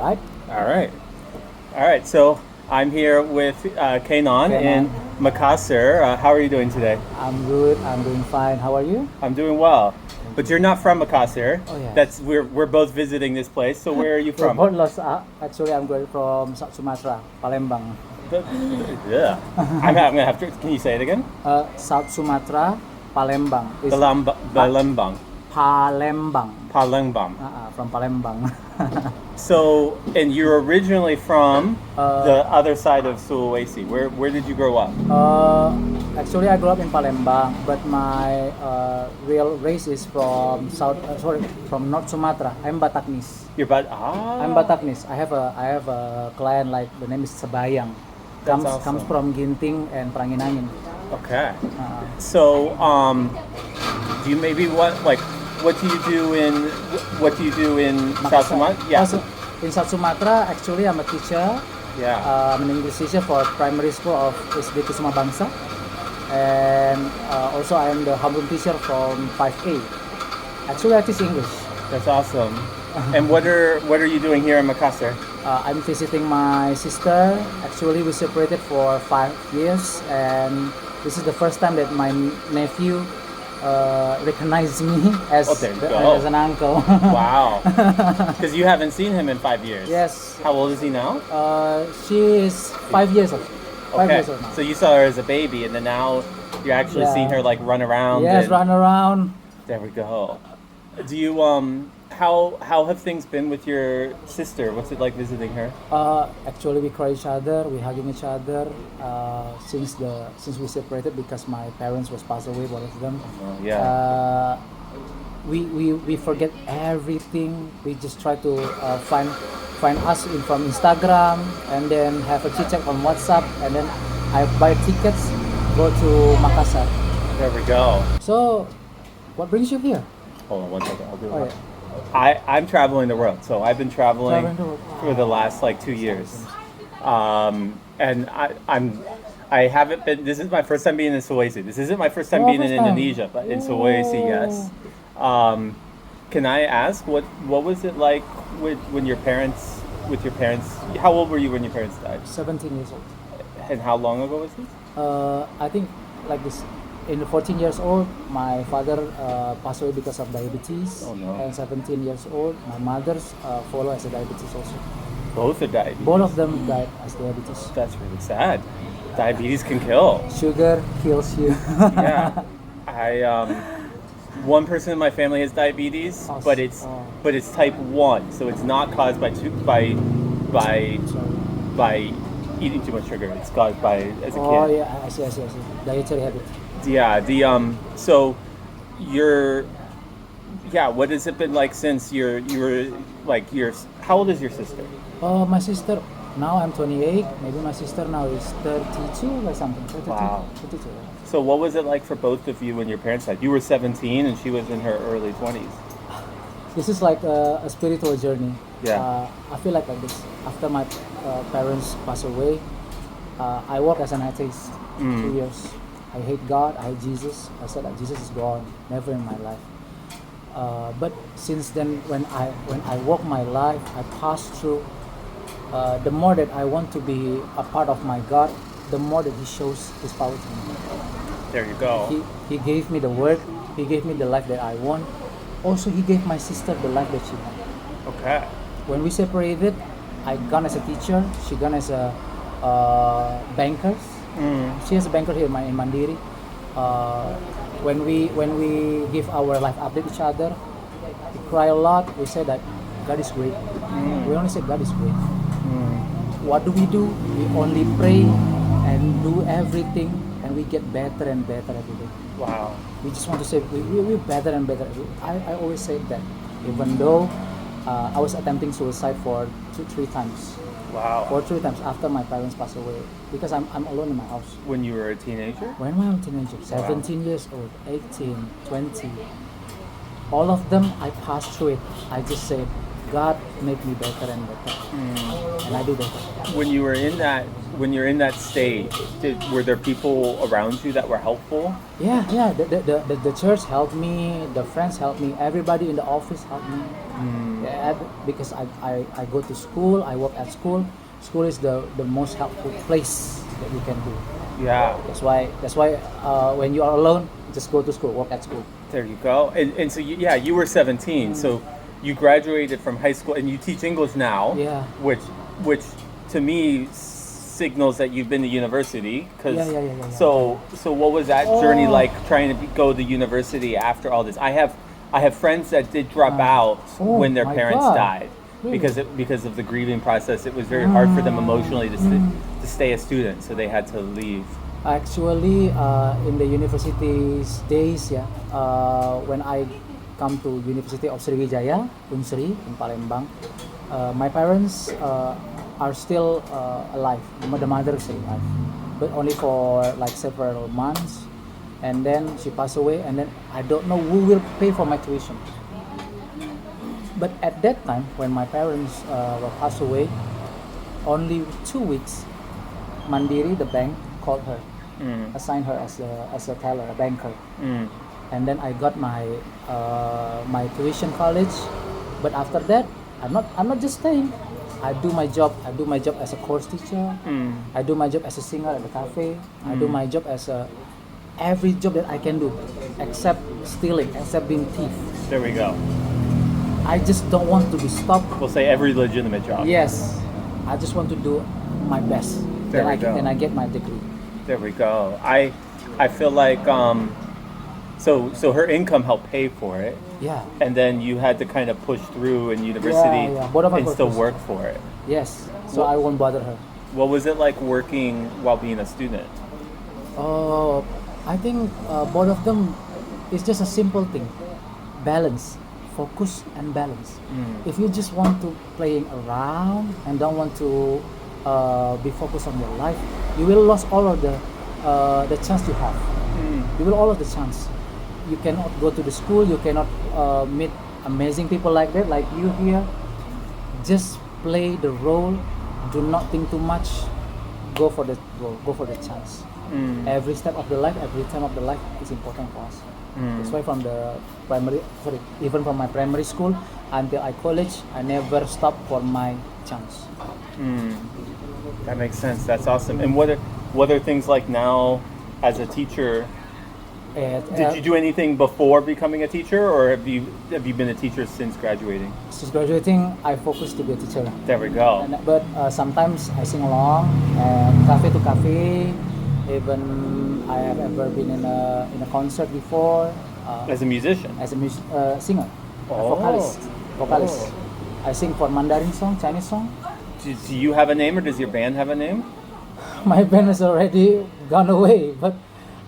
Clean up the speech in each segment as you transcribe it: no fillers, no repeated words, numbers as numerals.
right? All right. All right. So I'm here with Kennan in Makassar. How are you doing today? I'm good. I'm doing fine. How are you? I'm doing well. But you're not from Makassar. Oh, yes. That's we're both visiting this place. So where are you We're from? both lost. Actually, I'm going from South Sumatra, Palembang. Yeah. I'm gonna have to. Can you say it again? South Sumatra, Palembang. It's Palembang. Palembang. From Palembang. So, and you're originally from the other side of Sulawesi. Where did you grow up? Actually, I grew up in Palembang, but my real race is from from North Sumatra. I'm Bataknis. I'm Bataknis. I have a client like the name is Sebayang. Comes Awesome. comes from Ginting and Pranginangin. Okay. So, do you maybe what do you do in South Sumatra? Yeah. Also, in South Sumatra, actually, I'm a teacher. Yeah. I'm an English teacher for primary school of SD Kusuma Bangsa, and also I am the homeroom teacher from 5A. Actually, I teach English. That's awesome. And what are you doing here in Makassar? I'm visiting my sister. Actually, we separated for 5 years, and this is the first time that my nephew recognized me as an uncle. Wow. Because you haven't seen him in 5 years. Yes. How old is he now? She is 5 years old. 5 years old now. So you saw her as a baby, and then now you're actually seeing her like run around. Yes, run around. There we go. Do you how have things been with your sister? What's it like visiting her? Actually, we cry each other, we hugging each other since we separated because my parents was passed away, both of them. Yeah. We forget everything. We just try to find us from Instagram, and then have a chit chat on WhatsApp, and then I buy tickets, go to Makassar. There we go. So, what brings you here? Hold on one second. I'll do it. Oh, yeah. I'm traveling the world, so I've been traveling for the last like 2 years, and I haven't been. This is my first time being in Sulawesi. This isn't my first time being in Indonesia, but in Sulawesi, yes. Can I ask what was it like with your parents? How old were you when your parents died? 17 years old. And how long ago was this? I think like this. In 14 years old, my father passed away because of diabetes. Oh no! And 17 years old, my mother's follow as a diabetes also. Both are diabetes. Both of them died as diabetes. That's really sad. Diabetes can kill. Sugar kills you. Yeah, one person in my family has diabetes, but it's type 1, so it's not caused by eating too much sugar. It's caused by as a kid. Oh yeah, I see. Dietary habit. Yeah, so what has it been like since you were like how old is your sister? My sister, now I'm 28, maybe my sister now is 32 or something. 32, wow. 32. So what was it like for both of you when your parents died? You were 17 and she was in her early 20s. This is like a spiritual journey. Yeah. I feel like this. After my parents passed away, I work as an atheist 2 years. I hate God, I hate Jesus. I said that Jesus is gone, never in my life. But since then, when I walk my life, I pass through. The more that I want to be a part of my God, the more that He shows His power to me. There you go. He gave me the word. He gave me the life that I want. Also, He gave my sister the life that she wanted. Okay. When we separated, I gone as a teacher. She gone as a banker. She is a banker here in Mandiri. When we give our life update each other, we cry a lot. We say that God is great. We only say God is great. What do? We only pray and do everything, and we get better and better every day. Wow. We just want to say we're better and better. I always say that, even though I was attempting suicide for 3 times. Wow. For 3 times after my parents passed away, because I'm alone in my house. When you were a teenager? When I was a teenager, 17 years old, 18, 20, all of them I passed through it. I just said, God make me better and better, and I do better. When you're in that state, were there people around you that were helpful? Yeah, yeah. The church helped me. The friends helped me. Everybody in the office helped me. Yeah, because I go to school. I work at school. School is the most helpful place that you can do. Yeah. That's why when you are alone, just go to school, work at school. There you go. And so you were 17. So you graduated from high school and you teach English now. Yeah. Which to me signals that you've been to university. Yeah. So what was that journey like, trying to go to university after all this? I have friends that did drop out when their parents died. Really? Because of the grieving process. It was very hard for them emotionally to stay a student, so they had to leave. Actually, in the university days, when I come to University of Sriwijaya, Unsri in Palembang, my parents are still alive. The mother is alive, but only for like several months, and then she passed away, and then I don't know who will pay for my tuition. But at that time, when my parents were passed away, only 2 weeks, Mandiri, the bank, called her, assigned her as a teller, a banker, and then I got my tuition college. But after that, I'm not just staying. I do my job. I do my job as a course teacher. I do my job as a singer at the cafe. I do my job as every job that I can do, except stealing, except being thief. There we go. I just don't want to be stopped. We'll say every legitimate job. Yes, I just want to do my best. There we go. Then I get my degree. There we go. I feel like so her income helped pay for it. Yeah. And then you had to kind of push through in university Both of us and were still pushed. work for it. Yes. So I won't bother her. What was it like working while being a student? I think both of them is just a simple thing. Balance. Focus and balance. If you just want to playing around and don't want to be focused on your life, you will lose all of the chance you have. You will all of the chance. You cannot go to the school. You cannot meet amazing people like that, like you here. Just play the role. Do not think too much. Go for the role. Go for the chance. Every step of the life, every time of the life is important for us. That's why even from my primary school until I college, I never stop for my chance. That makes sense. That's awesome. And what are things like now as a teacher? Did you do anything before becoming a teacher, or have you been a teacher since graduating? Since graduating, I focused to be a teacher. There we go. But sometimes I sing along, cafe to cafe. Even I have ever been in a concert before. As a musician? As a singer, vocalist. Oh. I sing for Mandarin song, Chinese song. Do you have a name, or does your band have a name? My band has already gone away, but.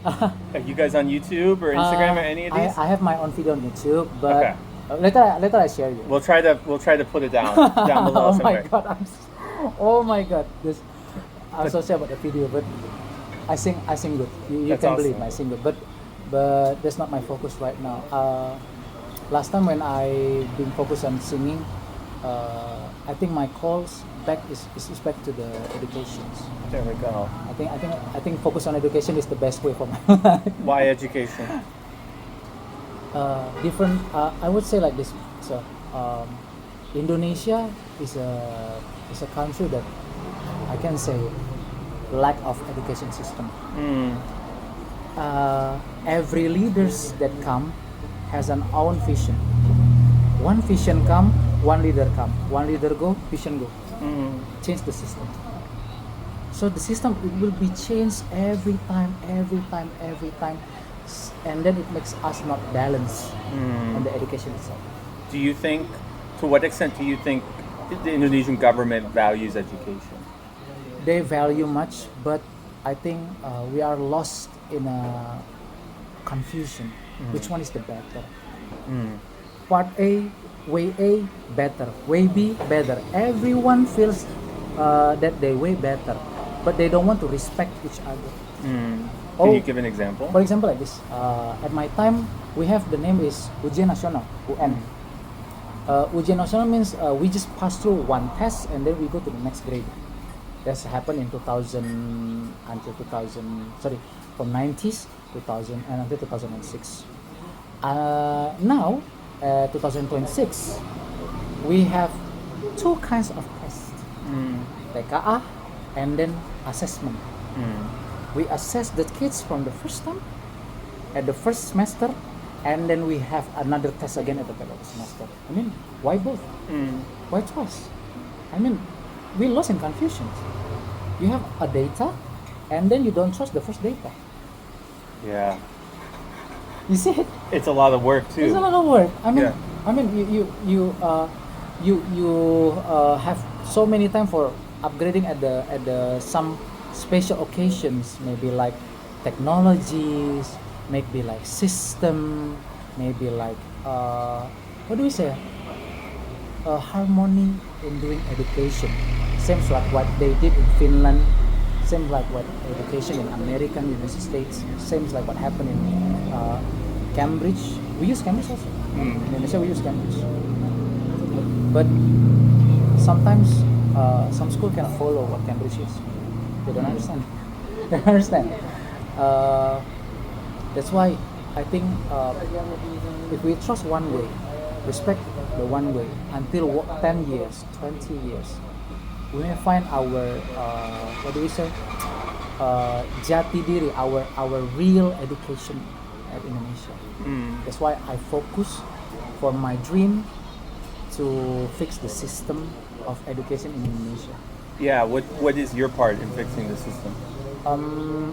Are you guys on YouTube or Instagram or any of these? I have my own video on YouTube, but later I share you. We'll try to put it down below somewhere. Oh my god, I'm so sad about the video, but I sing good. You can believe I sing good, but that's not my focus right now. Last time when I been focused on singing, I think my calls back is back to the education. There we go. I think focus on education is the best way for my life. Why education? Different. I would say like this. So, Indonesia is a country that I can say lack of education system. Every leaders that come has an own vision. One vision come, one leader come. One leader go, vision go. Change the system. So the system it will be changed every time, and then it makes us not balance on the education itself. Do you think, to what extent do you think the Indonesian government values education? They value much, but I think we are lost in a confusion. Which one is the better? Part A, way A, better. Way B, better. Everyone feels that they way better, but they don't want to respect each other. Can you give an example? For example, like this. At my time, we have the name is Ujian Nasional, UN. Ujian nasional means we just pass through one test and then we go to the next grade. That's happened in 2000 until 2000. Sorry, from 90s 2000 and until 2006. Now, 2026, we have two kinds of tests, PKA and then assessment. We assess the kids from the first time at the first semester, and then we have another test again at the third semester. I mean, why both? Why twice? I mean, we lost in confusion. You have a data, and then you don't trust the first data. Yeah. You see it? It's a lot of work too. It's a lot of work. I mean, Yeah. you have so many time for upgrading at the some special occasions, maybe like technologies, maybe like system, maybe like what do we say? Harmony in doing education. Seems like what they did in Finland. Seems like what education in American United States. Seems like what happened in Cambridge. We use Cambridge also. In Indonesia we use Cambridge. But sometimes some school cannot follow what Cambridge is. They don't understand. They don't understand. That's why I think if we trust one way, respect the one way until 10 years, 20 years, we may find our what do we say? Jati diri, our real education at Indonesia. That's why I focus for my dream to fix the system of education in Indonesia. Yeah. What is your part in fixing the system?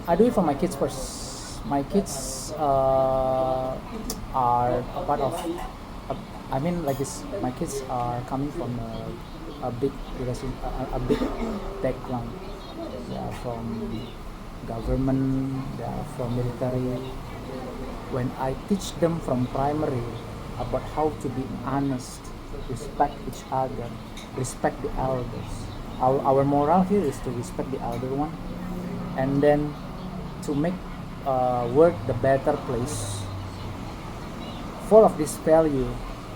I do it for my kids first. My kids are a part of. I mean, like this. My kids are coming from a big background. They are from government. They are from military. When I teach them from primary about how to be honest, respect each other, respect the elders. Our moral here is to respect the elder one, and then to make world the better place. Full of this value,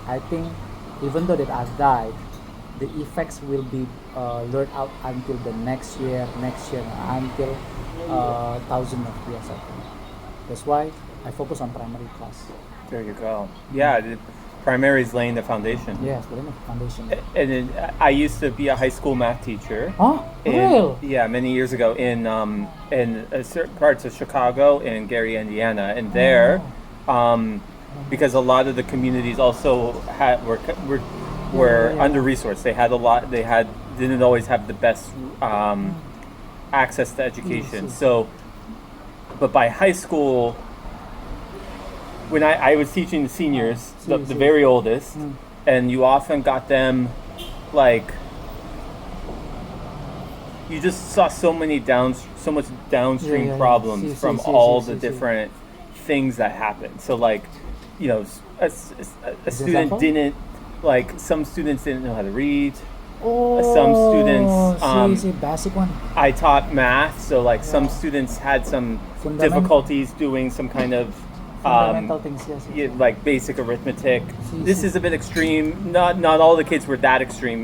I think even though that I've died, the effects will be learned out until the next year, until thousand of years. I think. That's why I focus on primary class. There you go. Yeah. Primary is laying the foundation. Yes, laying the foundation. And then I used to be a high school math teacher. Oh, real? Yeah, many years ago in certain parts of Chicago and Gary, Indiana, and there, because a lot of the communities also were under resourced. They had a lot. Didn't always have the best access to education. So, but by high school, when I was teaching the seniors, the very oldest, and you often got them, like, you just saw so much downstream problems from all the different things that happened. So, like, you know, a student didn't, like, some students didn't know how to read. Some students, basic one. I taught math, so like some students had some difficulties doing some kind of fundamental things, yes. Like basic arithmetic. This is a bit extreme. Not all the kids were that extreme.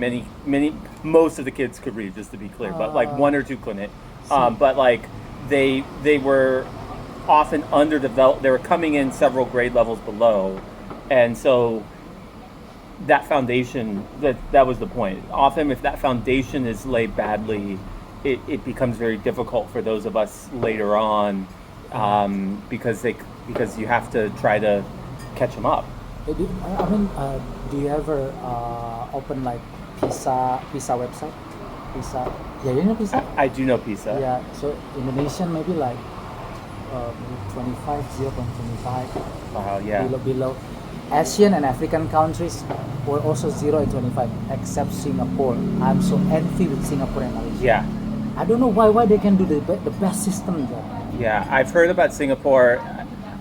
Most of the kids could read, just to be clear, but like one or two couldn't. But like they were often underdeveloped. They were coming in several grade levels below, and so that foundation, that was the point. Often if that foundation is laid badly, it becomes very difficult for those of us later on, because you have to try to catch them up. Do you ever open like PISA website? PISA, yeah, you know PISA? I do know PISA. Yeah, so Indonesian maybe like 0.25. Wow, yeah. Below. Asian and African countries were also 0 and 25, except Singapore. I'm so envy with Singapore and Malaysia. Yeah. I don't know why they can do the best system there. Yeah, I've heard about Singapore.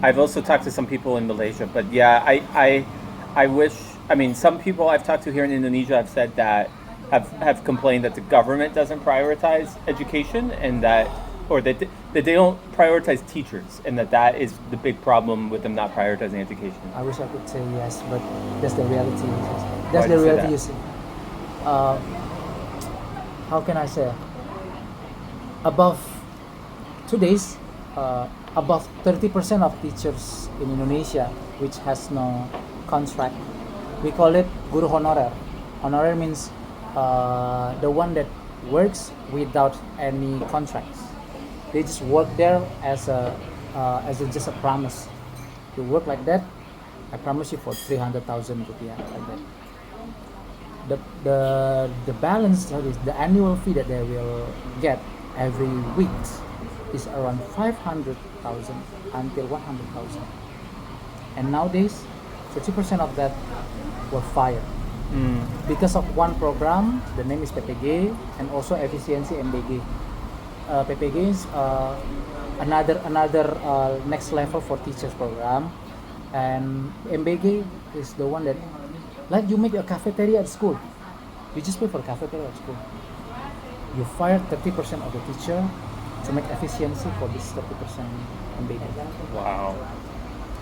I've also talked to some people in Malaysia, but yeah, I wish. I mean, some people I've talked to here in Indonesia have said that have complained that the government doesn't prioritize education, and that they don't prioritize teachers, and that is the big problem with them not prioritizing education. I wish I could say yes, but that's the reality. That's Why the do you say reality that? you see. How can I say? Above today's above 30% of teachers in Indonesia which has no contract. We call it guru honorer. Honorer means the one that works without any contracts. They just work there as just a promise. You work like that, I promise you for 300,000 rupiah like that. The balance, that is the annual fee that they will get every week is around 500,000 until 100,000. And nowadays 30% of that were fired because of one program. The name is PPG and also efficiency MBG. PPG is another next level for teachers program, and MBG is the one that, like, you make a cafeteria at school, you just pay for cafeteria at school. You fire 30% of the teacher to make efficiency for this 30% MBG. Wow.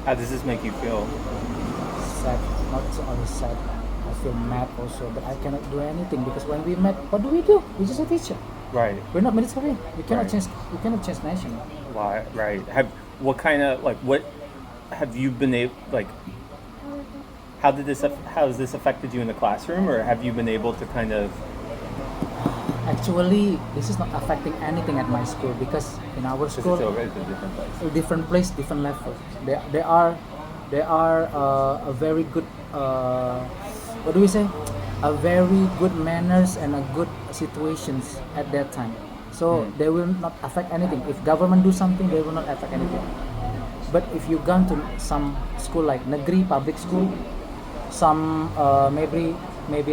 How does this make you feel? Sad, not only sad, I feel mad also, but I cannot do anything because when we met, what do? We're just a teacher. Right. We're not military. We cannot Right. change. We cannot change nation. Why? Right. What have you been able, like, how has this affected you in the classroom, or have you been able to kind of? Actually, this is not affecting anything at my school because in our school, It's a different place. different place, different level. They are a very good what do we say? A very good manners and a good situations at that time. So they will not affect anything. If government do something, they will not affect anything. But if you gone to some school like negeri public school, some maybe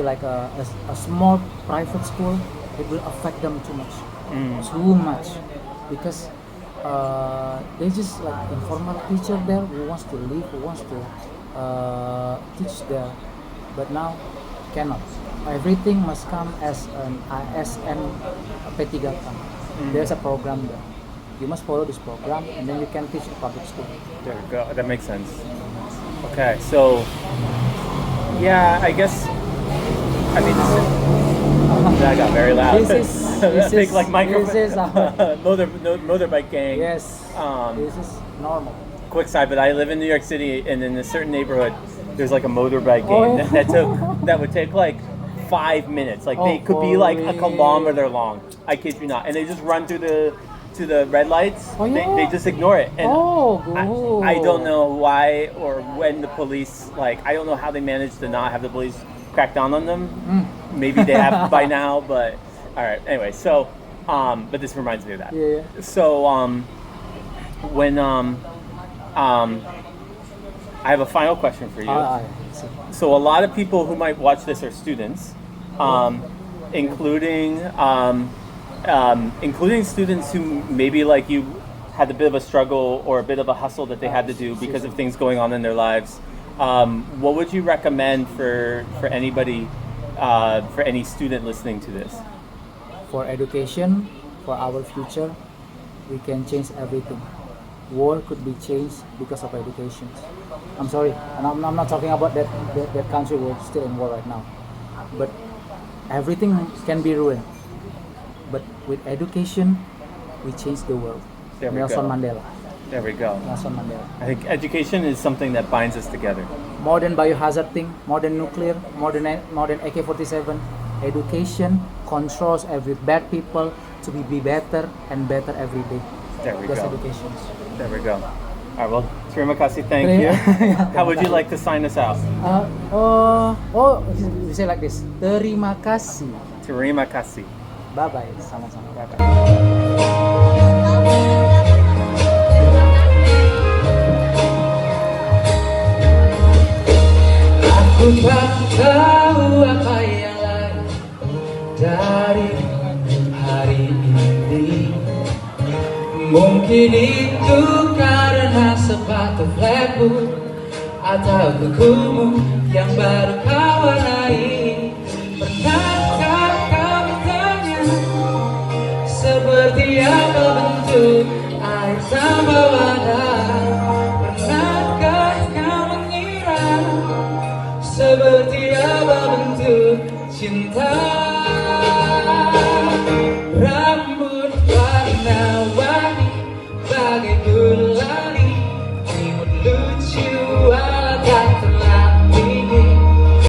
like a small private school, it will affect them too much, because they just like informal teacher there who wants to live, who wants to teach there, but now cannot. Everything must come as an ASN P3 come. There's a program there. You must follow this program, and then you can teach in public school. There we go. That makes sense. Okay, so yeah, I guess. I mean, that got very loud. This Big is like microphone. This is our, motorbike gang. yes. This is normal. Quick side, but I live in New York City, and in a certain neighborhood, there's like a motorbike Oh, gang yeah. that would take like 5 minutes. Like they could be like a kilometer long. I kid you not, and they just run through the red lights. Oh, yeah. They just ignore it. And good. I don't know why or when the police, like, I don't know how they managed to not have the police crack down on them. Maybe they have by now, but all right. Anyway, so but this reminds me of that. Yeah. So when I have a final question for you. I see. So a lot of people who might watch this are students, including students who maybe like you had a bit of a struggle or a bit of a hustle that they had to do because of things going on in their lives. What would you recommend for anybody, for any student listening to this? For education, for our future, we can change everything. War could be changed because of education. I'm sorry, and I'm not talking about that country we're still in war right now. But everything can be ruined. But with education, we change the world. There we Nelson go. Mandela. There we go. Nelson Mandela. I think education is something that binds us together. More than biohazard thing, more than nuclear, more than AK-47. Education controls every bad people to be better and better every day. There we That's go. education. There we go. All right, well, terima kasih, thank you. How would you like to sign us out? We say like this. Terima kasih. Terima kasih. Bye bye. Sama-sama. Bye bye. Aku tak tahu apa yang lain dari hari ini. Mungkin itu karena sepatu flatboot atau kukumu yang baru kau warnai. Pernahkah kau bertanya seperti apa bentuk air tanpa wadah? Pernahkah kau mengira seberapa tiada bentuk cinta.